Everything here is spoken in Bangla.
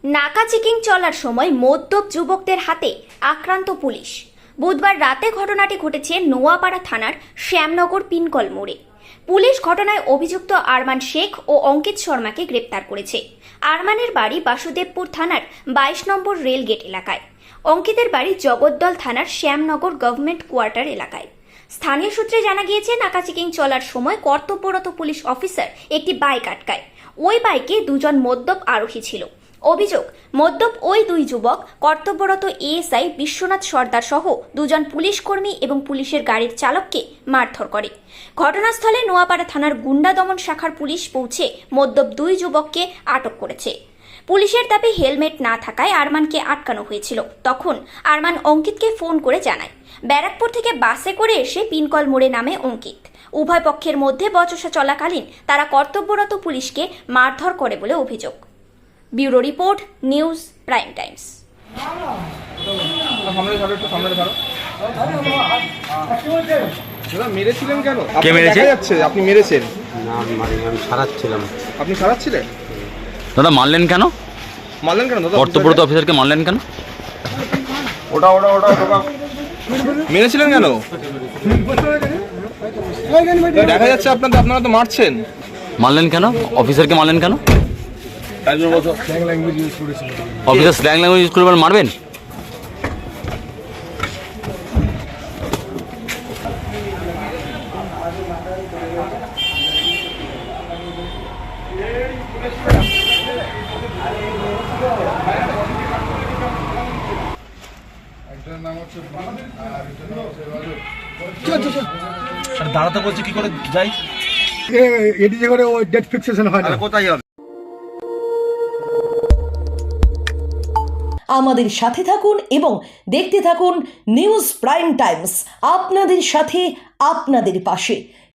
নাকা চেকিং চলার সময় মদ্যপ যুবকদের হাতে আক্রান্ত পুলিশ। বুধবার রাতে ঘটনাটি ঘটেছে নোয়াপাড়া থানার শ্যামনগর পিনকল মোড়ে। পুলিশ ঘটনায় অভিযুক্ত আরমান শেখ ও অঙ্কিত শর্মাকে গ্রেপ্তার করেছে। আরমানের বাড়ি বাসুদেবপুর থানার 22 নম্বর রেল গেট এলাকায়। অঙ্কিতের বাড়ি জগদ্দল থানার শ্যামনগর গভর্নমেন্ট কোয়ার্টার এলাকায়। স্থানীয় সূত্রে জানা গিয়েছে, নাকা চেকিং চলার সময় কর্তব্যরত পুলিশ অফিসার একটি বাইক আটকায়। ওই বাইকে দুজন মদ্যপ আরোহী ছিল। অভিযোগ, মদ্যপ ওই দুই যুবক কর্তব্যরত এএসআই বিশ্বনাথ সর্দার সহ দুজন পুলিশ কর্মী এবং পুলিশের গাড়ির চালককে মারধর করে। ঘটনাস্থলে নোয়াপাড়া থানার গুন্ডা দমন শাখার পুলিশ পৌঁছে মদ্যপ দুই যুবককে আটক করেছে। পুলিশের দাবি, হেলমেট না থাকায় আরমানকে আটকানো হয়েছিল। তখন আরমান অঙ্কিতকে ফোন করে জানায়। ব্যারাকপুর থেকে বাসে করে এসে পিনকল মোড়ে নামে অঙ্কিত। উভয় পক্ষের মধ্যে বচসা চলাকালীন তারা কর্তব্যরত পুলিশকে মারধর করে বলে অভিযোগ। Bureau report, News Prime Times. মেরেছিলেন কেন? কে মেরেছে? দেখা যাচ্ছে আপনি মেরেছেন। না আমি সারাচ্ছিলাম। আপনি সারাচ্ছিলেন? দাদা মারলেন কেন? মারলেন কেন দাদা? কর্তব্যরত অফিসারকে মারলেন কেন? ওটা মেরেছিলেন কেন? দেখা যাচ্ছে আপনারা তো মারছেন। মারলেন কেন? অফিসারকে মারলেন কেন? অফিসার স্ল্যাং ল্যাঙ্গুয়েজ ইউজ করে মারবেন? দাঁড়াতে বলছি কি করে যাই? এটি যে করে ওই ডেট ফিক্সেশন হয় না। কোথায় হবে? আমাদের সাথে থাকুন এবং দেখতে থাকুন নিউজ প্রাইম টাইমস, আপনাদের সাথে আপনাদের পাশে।